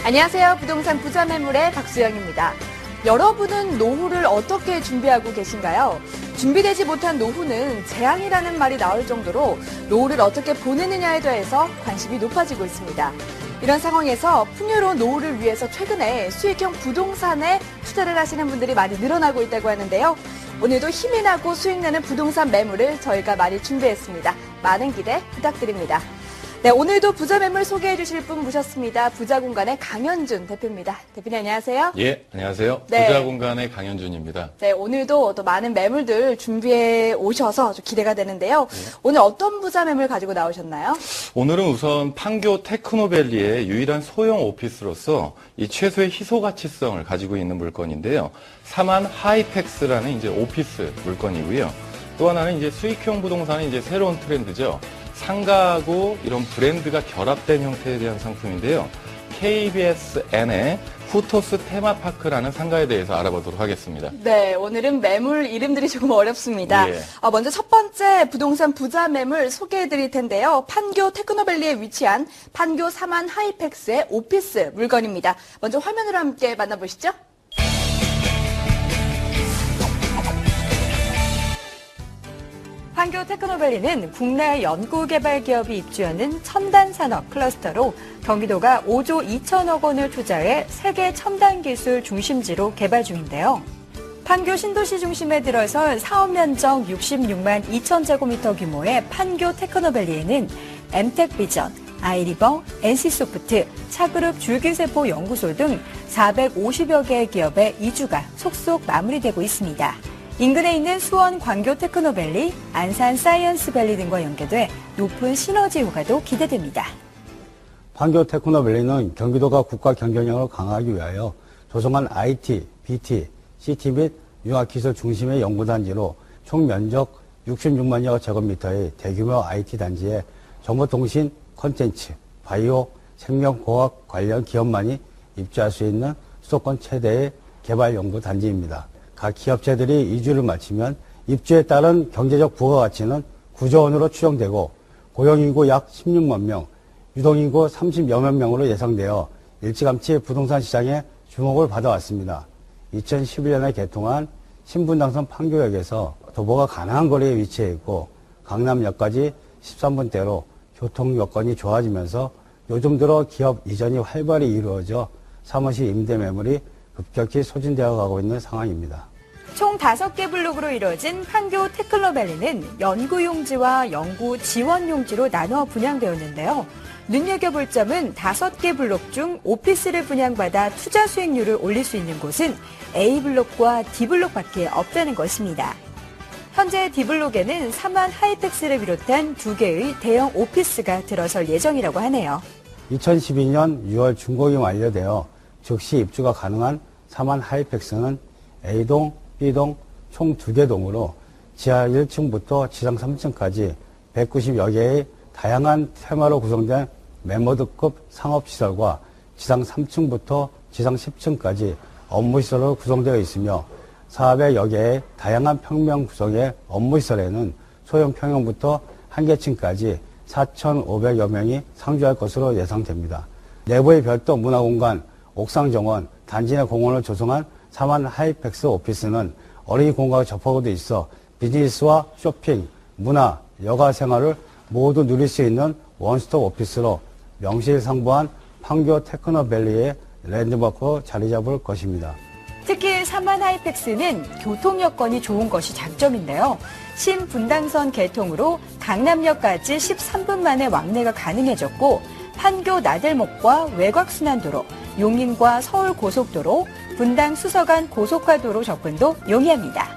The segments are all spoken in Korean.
안녕하세요. 부동산 부자 매물의 박수영입니다. 여러분은 노후를 어떻게 준비하고 계신가요? 준비되지 못한 노후는 재앙이라는 말이 나올 정도로 노후를 어떻게 보내느냐에 대해서 관심이 높아지고 있습니다. 이런 상황에서 풍요로운 노후를 위해서 최근에 수익형 부동산에 투자를 하시는 분들이 많이 늘어나고 있다고 하는데요. 오늘도 힘이 나고 수익 나는 부동산 매물을 저희가 많이 준비했습니다. 많은 기대 부탁드립니다. 네, 오늘도 부자 매물 소개해 주실 분 모셨습니다. 부자공간의 강현준 대표입니다. 대표님 안녕하세요. 예, 안녕하세요. 네. 부자공간의 강현준입니다. 네, 오늘도 또 많은 매물들 준비해 오셔서 좀 기대가 되는데요. 네. 오늘 어떤 부자 매물 가지고 나오셨나요? 오늘은 우선 판교 테크노밸리의 유일한 소형 오피스로서 이 최소의 희소 가치성을 가지고 있는 물건인데요. 사만 하이펙스라는 이제 오피스 물건이고요. 또 하나는 이제 수익형 부동산의 이제 새로운 트렌드죠. 상가하고 이런 브랜드가 결합된 형태에 대한 상품인데요. KBSN의 후토스 테마파크라는 상가에 대해서 알아보도록 하겠습니다. 네, 오늘은 매물 이름들이 조금 어렵습니다. 예. 먼저 첫 번째 부동산 부자 매물 소개해 드릴 텐데요. 판교 테크노밸리에 위치한 판교 사만 하이펙스의 오피스 물건입니다. 먼저 화면으로 함께 만나보시죠. 판교 테크노밸리는 국내 연구개발 기업이 입주하는 첨단 산업 클러스터로 경기도가 5조 2천억 원을 투자해 세계 첨단 기술 중심지로 개발 중인데요. 판교 신도시 중심에 들어선 사업 면적 66만 2천 제곱미터 규모의 판교 테크노밸리에는 엠텍비전, 아이리버, NC소프트, 차그룹 줄기세포 연구소 등 450여 개의 기업의 이주가 속속 마무리되고 있습니다. 인근에 있는 수원 광교 테크노밸리, 안산 사이언스밸리 등과 연계돼 높은 시너지 효과도 기대됩니다. 판교 테크노밸리는 경기도가 국가 경쟁력을 강화하기 위하여 조성한 IT, BT, CT 및 융합기술 중심의 연구단지로 총 면적 66만여 제곱미터의 대규모 IT 단지에 정보통신, 콘텐츠, 바이오, 생명공학 관련 기업만이 입주할 수 있는 수도권 최대의 개발 연구 단지입니다. 각 기업체들이 이주를 마치면 입주에 따른 경제적 부가가치는 9조 원으로 추정되고 고용인구 약 16만 명, 유동인구 30여만 명으로 예상되어 일찌감치 부동산 시장에 주목을 받아왔습니다. 2011년에 개통한 신분당선 판교역에서 도보가 가능한 거리에 위치해 있고 강남역까지 13분대로 교통 여건이 좋아지면서 요즘 들어 기업 이전이 활발히 이루어져 사무실 임대 매물이 급격히 소진되어 가고 있는 상황입니다. 총 5개 블록으로 이루어진 판교 테크노밸리는 연구용지와 연구 지원용지로 나누어 분양되었는데요. 눈여겨볼 점은 5개 블록 중 오피스를 분양받아 투자 수익률을 올릴 수 있는 곳은 A블록과 D블록밖에 없다는 것입니다. 현재 D블록에는 사만 하이펙스를 비롯한 2개의 대형 오피스가 들어설 예정이라고 하네요. 2012년 6월 준공이 완료되어 즉시 입주가 가능한 사만 하이펙스는 A동, B동 총 2개 동으로 지하 1층부터 지상 3층까지 190여 개의 다양한 테마로 구성된 멤버드급 상업시설과 지상 3층부터 지상 10층까지 업무시설로 구성되어 있으며 400여 개의 다양한 평면 구성의 업무시설에는 소형 평형부터 한계층까지 4,500여 명이 상주할 것으로 예상됩니다. 내부의 별도 문화공간, 옥상 정원, 단지 내 공원을 조성한 사만 하이펙스 오피스는 어린이 공간과 접하고도 있어 비즈니스와 쇼핑, 문화, 여가 생활을 모두 누릴 수 있는 원스톱 오피스로 명실상부한 판교 테크노밸리의 랜드마크로 자리 잡을 것입니다. 특히 사만 하이펙스는 교통 여건이 좋은 것이 장점인데요. 신분당선 개통으로 강남역까지 13분 만에 왕래가 가능해졌고 판교 나들목과 외곽순환도로, 용인과 서울고속도로, 분당 수서간 고속화도로 접근도 용이합니다.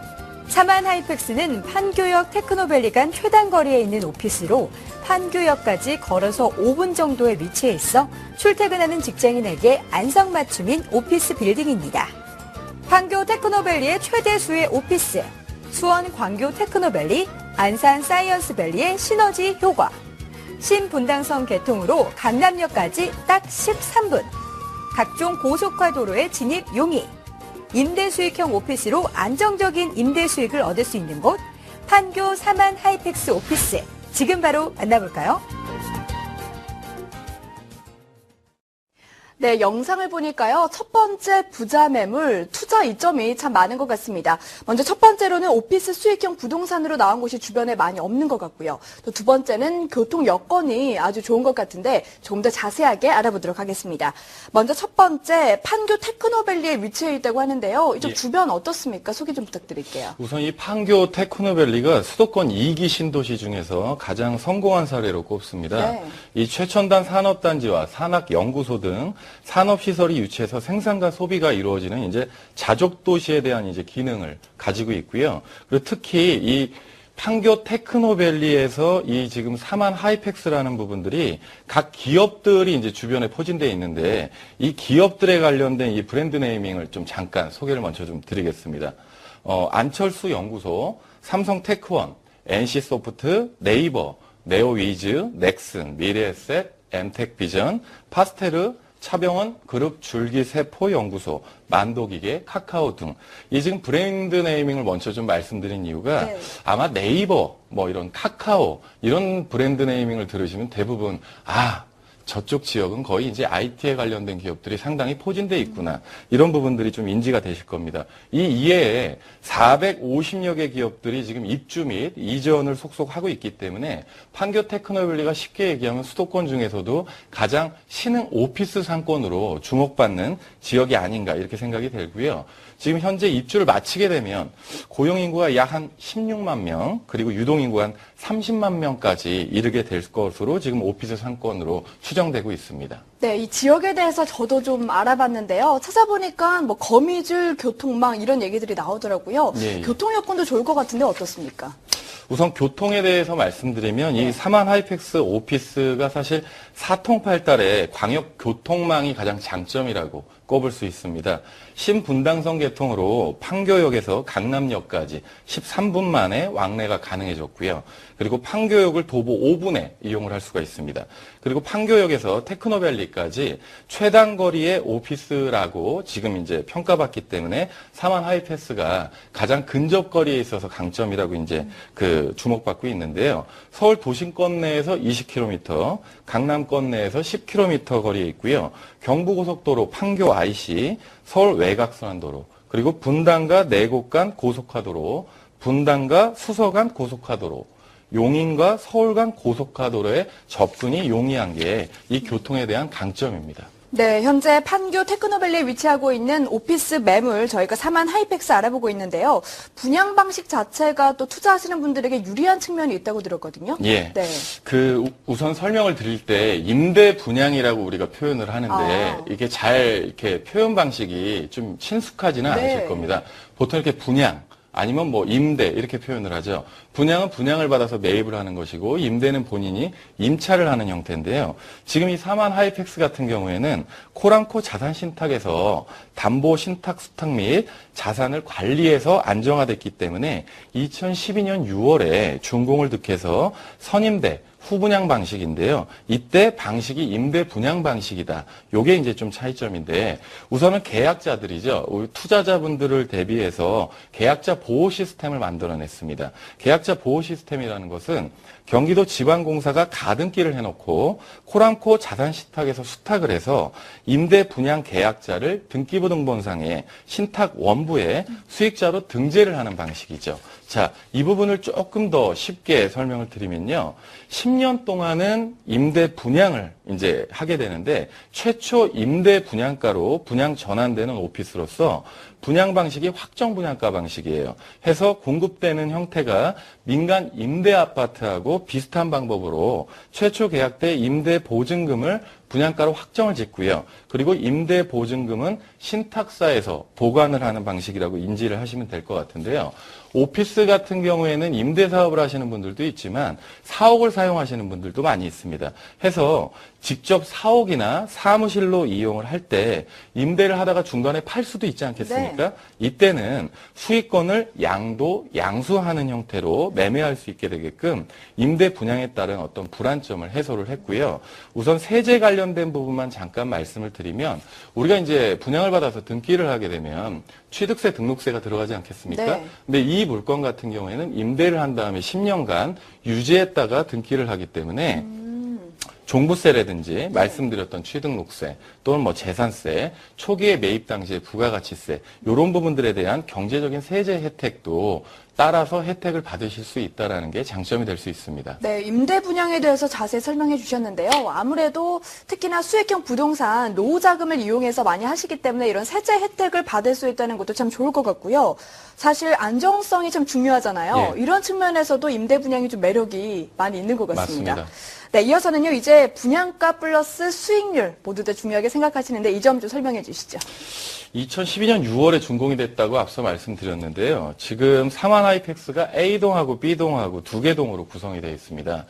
사만 하이펙스는 판교역 테크노밸리 간 최단거리에 있는 오피스로 판교역까지 걸어서 5분 정도에 위치해 있어 출퇴근하는 직장인에게 안성맞춤인 오피스 빌딩입니다. 판교 테크노밸리의 최대 수의 오피스, 수원 광교 테크노밸리, 안산 사이언스밸리의 시너지 효과, 신분당선 개통으로 강남역까지 딱 13분, 각종 고속화도로의 진입 용이, 임대 수익형 오피스로 안정적인 임대 수익을 얻을 수 있는 곳, 판교 사만 하이펙스 오피스. 지금 바로 만나볼까요? 네, 영상을 보니까요. 첫 번째 부자 매물, 투자 이점이 참 많은 것 같습니다. 먼저 첫 번째로는 오피스 수익형 부동산으로 나온 곳이 주변에 많이 없는 것 같고요. 또 두 번째는 교통 여건이 아주 좋은 것 같은데 조금 더 자세하게 알아보도록 하겠습니다. 먼저 첫 번째, 판교 테크노밸리에 위치해 있다고 하는데요. 이쪽 예. 주변 어떻습니까? 소개 좀 부탁드릴게요. 우선 이 판교 테크노밸리가 수도권 2기 신도시 중에서 가장 성공한 사례로 꼽습니다. 네. 이 최첨단 산업단지와 산학연구소 등 산업시설이 유치해서 생산과 소비가 이루어지는 이제 자족도시에 대한 이제 기능을 가지고 있고요. 그리고 특히 이 판교 테크노밸리에서 이 지금 사만 하이펙스라는 부분들이 각 기업들이 이제 주변에 포진되어 있는데 이 기업들에 관련된 이 브랜드 네이밍을 좀 잠깐 소개를 먼저 좀 드리겠습니다. 안철수 연구소, 삼성테크원, NC소프트, 네이버, 네오위즈, 넥슨, 미래에셋, 엠텍비전, 파스테르, 차병원, 그룹 줄기세포연구소, 만도기계, 카카오 등 이 지금 브랜드 네이밍을 먼저 좀 말씀드린 이유가 네. 아마 네이버, 뭐 이런 카카오 이런 브랜드 네이밍을 들으시면 대부분 저쪽 지역은 거의 이제 IT에 관련된 기업들이 상당히 포진돼 있구나. 이런 부분들이 좀 인지가 되실 겁니다. 이 이외에 450여 개 기업들이 지금 입주 및 이전을 속속하고 있기 때문에 판교 테크노밸리가 쉽게 얘기하면 수도권 중에서도 가장 신흥 오피스 상권으로 주목받는 지역이 아닌가 이렇게 생각이 들고요. 지금 현재 입주를 마치게 되면 고용인구가 약 한 16만 명, 그리고 유동인구가 한 30만 명까지 이르게 될 것으로 지금 오피스 상권으로 추정되고 있습니다. 네, 이 지역에 대해서 저도 좀 알아봤는데요. 찾아보니까 뭐 거미줄, 교통망 이런 얘기들이 나오더라고요. 예, 예. 교통 여건도 좋을 것 같은데 어떻습니까? 우선 교통에 대해서 말씀드리면 이 사만 하이펙스 오피스가 사실 사통팔달의 광역 교통망이 가장 장점이라고 꼽을 수 있습니다. 신분당선 개통으로 판교역에서 강남역까지 13분 만에 왕래가 가능해졌고요. 그리고 판교역을 도보 5분에 이용을 할 수가 있습니다. 그리고 판교역에서 테크노밸리까지 최단 거리의 오피스라고 지금 이제 평가받기 때문에 사만 하이패스가 가장 근접 거리에 있어서 강점이라고 이제 주목받고 있는데요. 서울 도심권 내에서 20km, 강남권 내에서 10km 거리에 있고요. 경부고속도로 판교 IC, 서울 외곽순환도로, 그리고 분당과 내곡 간 고속화도로, 분당과 수서 간 고속화도로, 용인과 서울 간 고속화도로의 접근이 용이한 게 이 교통에 대한 강점입니다. 네, 현재 판교 테크노밸리에 위치하고 있는 오피스 매물 저희가 사만 하이펙스 알아보고 있는데요. 분양 방식 자체가 또 투자하시는 분들에게 유리한 측면이 있다고 들었거든요. 예. 네. 우선 설명을 드릴 때 임대 분양이라고 우리가 표현을 하는데 이게 잘 이렇게 표현 방식이 좀 친숙하지는 네. 않으실 겁니다. 보통 이렇게 분양 아니면 뭐 임대 이렇게 표현을 하죠. 분양은 분양을 받아서 매입을 하는 것이고 임대는 본인이 임차를 하는 형태인데요. 지금 이 사만 하이펙스 같은 경우에는 코랑코 자산신탁에서 담보 신탁 수탁 및 자산을 관리해서 안정화됐기 때문에 2012년 6월에 준공을 득해서 선임대 후분양 방식인데요. 이때 방식이 임대 분양 방식이다. 요게 이제 좀 차이점인데 우선은 계약자들이죠. 우리 투자자분들을 대비해서 계약자 보호 시스템을 만들어냈습니다. 계약자 보호 시스템이라는 것은 경기도 지방공사가 가등기를 해놓고 코랑코 자산신탁에서 수탁을 해서 임대 분양 계약자를 등기부 등본상에 신탁 원부에 수익자로 등재를 하는 방식이죠. 자, 이 부분을 조금 더 쉽게 설명을 드리면요. 10년 동안은 임대 분양을 이제 하게 되는데 최초 임대 분양가로 분양 전환되는 오피스로서 분양 방식이 확정 분양가 방식이에요. 해서 공급되는 형태가 민간 임대 아파트하고 비슷한 방법으로 최초 계약 때 임대 보증금을 분양가로 확정을 짓고요. 그리고 임대 보증금은 신탁사에서 보관을 하는 방식이라고 인지를 하시면 될 것 같은데요. 오피스 같은 경우에는 임대 사업을 하시는 분들도 있지만 사옥을 사용하시는 분들도 많이 있습니다. 해서 직접 사옥이나 사무실로 이용을 할 때 임대를 하다가 중간에 팔 수도 있지 않겠습니까? 네. 이때는 수익권을 양수하는 형태로 매매할 수 있게 되게끔 임대 분양에 따른 어떤 불안점을 해소를 했고요. 우선 세제 관련된 부분만 잠깐 말씀을 드리면 우리가 이제 분양을 받아서 등기를 하게 되면 취득세, 등록세가 들어가지 않겠습니까? 네. 근데 이 물건 같은 경우에는 임대를 한 다음에 10년간 유지했다가 등기를 하기 때문에 종부세라든지 말씀드렸던 취등록세 또는 뭐 재산세, 초기에 매입 당시의 부가가치세 이런 부분들에 대한 경제적인 세제 혜택도 따라서 혜택을 받으실 수 있다는 게 장점이 될 수 있습니다. 네, 임대 분양에 대해서 자세히 설명해 주셨는데요. 아무래도 특히나 수익형 부동산 노후 자금을 이용해서 많이 하시기 때문에 이런 세제 혜택을 받을 수 있다는 것도 참 좋을 것 같고요. 사실 안정성이 참 중요하잖아요. 예. 이런 측면에서도 임대 분양이 좀 매력이 많이 있는 것 같습니다. 맞습니다. 네, 이어서는요. 이제 분양가 플러스 수익률 모두들 중요하게 생각하시는데 이 점 좀 설명해 주시죠. 2012년 6월에 준공이 됐다고 앞서 말씀드렸는데요. 지금 사만 하이펙스가 A동하고 B동하고 두 개 동으로 구성이 되어 있습니다.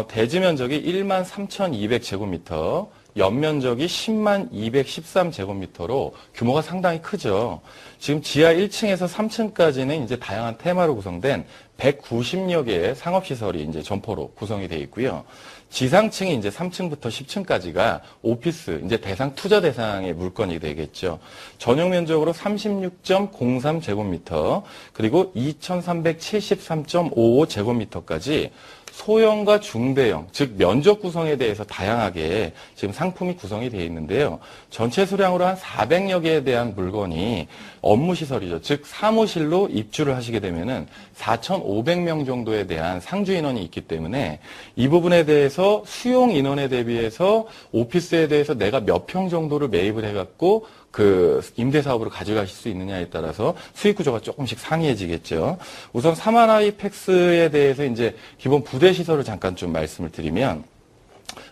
대지 면적이 1만 3,200제곱미터, 연면적이 10만 213제곱미터로 규모가 상당히 크죠. 지금 지하 1층에서 3층까지는 이제 다양한 테마로 구성된 190여 개의 상업시설이 이제 점포로 구성이 되어 있고요. 지상층이 이제 3층부터 10층까지가 오피스, 이제 투자 대상의 물건이 되겠죠. 전용 면적으로 36.03제곱미터, 그리고 2,373.55제곱미터까지 소형과 중대형, 즉 면적 구성에 대해서 다양하게 지금 상품이 구성이 되어 있는데요. 전체 수량으로 한 400여 개에 대한 물건이 업무시설이죠. 즉 사무실로 입주를 하시게 되면은 4,500명 정도에 대한 상주 인원이 있기 때문에 이 부분에 대해서 수용 인원에 대비해서 오피스에 대해서 내가 몇 평 정도를 매입을 해갖고 그 임대사업으로 가져가실 수 있느냐에 따라서 수익 구조가 조금씩 상이해지겠죠. 우선 사만 하이펙스에 대해서 이제 기본 부대 시설을 잠깐 좀 말씀을 드리면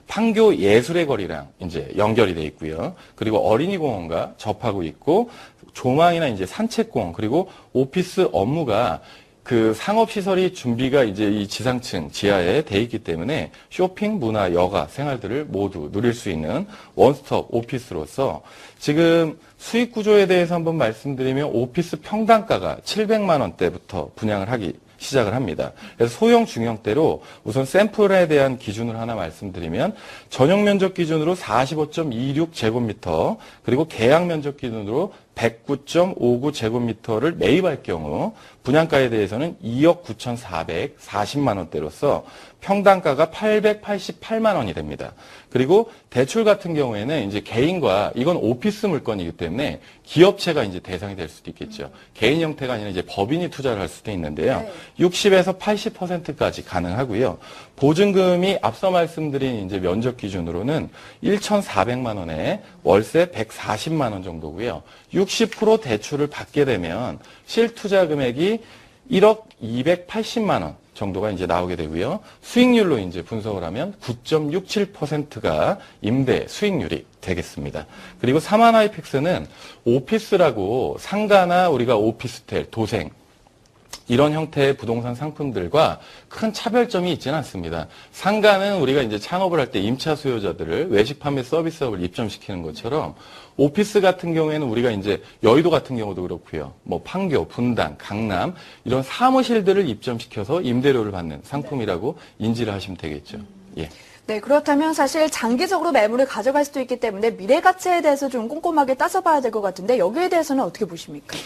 판교 예술의 거리랑 이제 연결이 돼 있고요. 그리고 어린이 공원과 접하고 있고 조망이나 이제 산책공원 그리고 오피스 업무가 그 상업시설이 준비가 이제 이 지상층 지하에 돼 있기 때문에 쇼핑, 문화, 여가, 생활들을 모두 누릴 수 있는 원스톱 오피스로서 지금 수익 구조에 대해서 한번 말씀드리면 오피스 평당가가 700만 원대부터 분양을 하기 시작을 합니다. 그래서 소형 중형대로 우선 샘플에 대한 기준을 하나 말씀드리면 전용 면적 기준으로 45.26제곱미터 그리고 계약 면적 기준으로 109.59제곱미터를 매입할 경우 분양가에 대해서는 2억 9,440만 원대로서 평당가가 888만 원이 됩니다. 그리고 대출 같은 경우에는 이제 개인과 이건 오피스 물건이기 때문에 기업체가 이제 대상이 될 수도 있겠죠. 개인 형태가 아니라 이제 법인이 투자를 할 수도 있는데요. 네. 60에서 80%까지 가능하고요. 보증금이 앞서 말씀드린 이제 면적 기준으로는 1,400만 원에 월세 140만 원 정도고요. 60% 대출을 받게 되면 실투자 금액이 1억 280만 원 정도가 이제 나오게 되고요. 수익률로 이제 분석을 하면 9.67%가 임대 수익률이 되겠습니다. 그리고 사만 하이펙스는 오피스라고 상가나 우리가 오피스텔, 도생 이런 형태의 부동산 상품들과 큰 차별점이 있지는 않습니다. 상가는 우리가 이제 창업을 할 때 임차 수요자들을 외식 판매 서비스업을 입점시키는 것처럼 오피스 같은 경우에는 우리가 이제 여의도 같은 경우도 그렇고요. 뭐 판교, 분당, 강남 이런 사무실들을 입점시켜서 임대료를 받는 상품이라고 인지를 하시면 되겠죠. 예. 네, 그렇다면 사실 장기적으로 매물을 가져갈 수도 있기 때문에 미래 가치에 대해서 좀 꼼꼼하게 따져봐야 될 것 같은데 여기에 대해서는 어떻게 보십니까?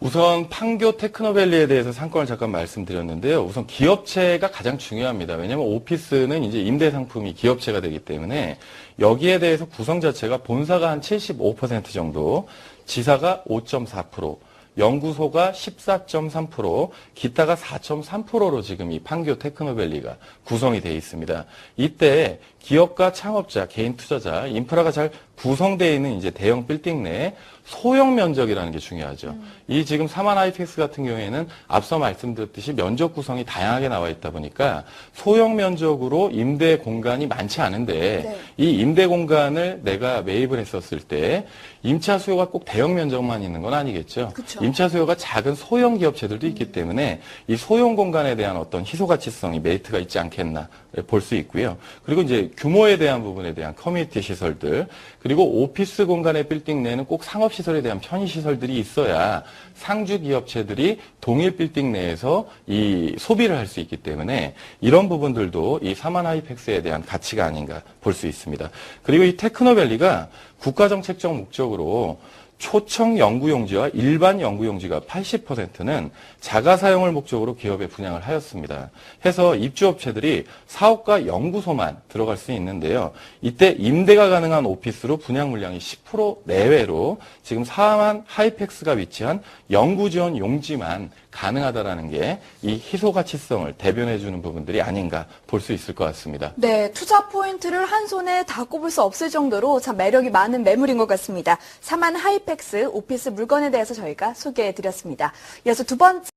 우선 판교 테크노밸리에 대해서 상권을 잠깐 말씀드렸는데요. 우선 기업체가 가장 중요합니다. 왜냐하면 오피스는 이제 임대 상품이 기업체가 되기 때문에 여기에 대해서 구성 자체가 본사가 한 75% 정도, 지사가 5.4%, 연구소가 14.3%, 기타가 4.3%로 지금 이 판교 테크노밸리가 구성이 되어 있습니다. 이때 기업가 창업자, 개인 투자자, 인프라가 잘 구성되어 있는 이제 대형 빌딩 내 소형 면적이라는 게 중요하죠. 이 지금 사만 하이펙스 같은 경우에는 앞서 말씀드렸듯이 면적 구성이 다양하게 나와 있다 보니까 소형 면적으로 임대 공간이 많지 않은데 네. 이 임대 공간을 내가 매입을 했었을 때 임차 수요가 꼭 대형 면적만 있는 건 아니겠죠. 그쵸. 임차 수요가 작은 소형 기업체들도 있기 때문에 이 소형 공간에 대한 어떤 희소 가치성이 메리트가 있지 않겠나 볼 수 있고요. 그리고 이제 규모에 대한 부분에 대한 커뮤니티 시설들 그리고 오피스 공간의 빌딩 내에는 꼭 상업 시설에 대한 편의 시설들이 있어야 상주 기업체들이 동일 빌딩 내에서 이 소비를 할 수 있기 때문에 이런 부분들도 이 사만 하이펙스에 대한 가치가 아닌가 볼 수 있습니다. 그리고 이 테크노밸리가 국가정책적 목적으로 초청 연구용지와 일반 연구용지가 80%는 자가 사용을 목적으로 기업에 분양을 하였습니다. 해서 입주업체들이 사업과 연구소만 들어갈 수 있는데요. 이때 임대가 가능한 오피스로 분양 물량이 10% 내외로 지금 사만 하이펙스가 위치한 연구지원 용지만 가능하다라는 게 이 희소가치성을 대변해주는 부분들이 아닌가 볼 수 있을 것 같습니다. 네, 투자 포인트를 한 손에 다 꼽을 수 없을 정도로 참 매력이 많은 매물인 것 같습니다. 사만 하이펙스 오피스 물건에 대해서 저희가 소개해드렸습니다. 이어서 두 번째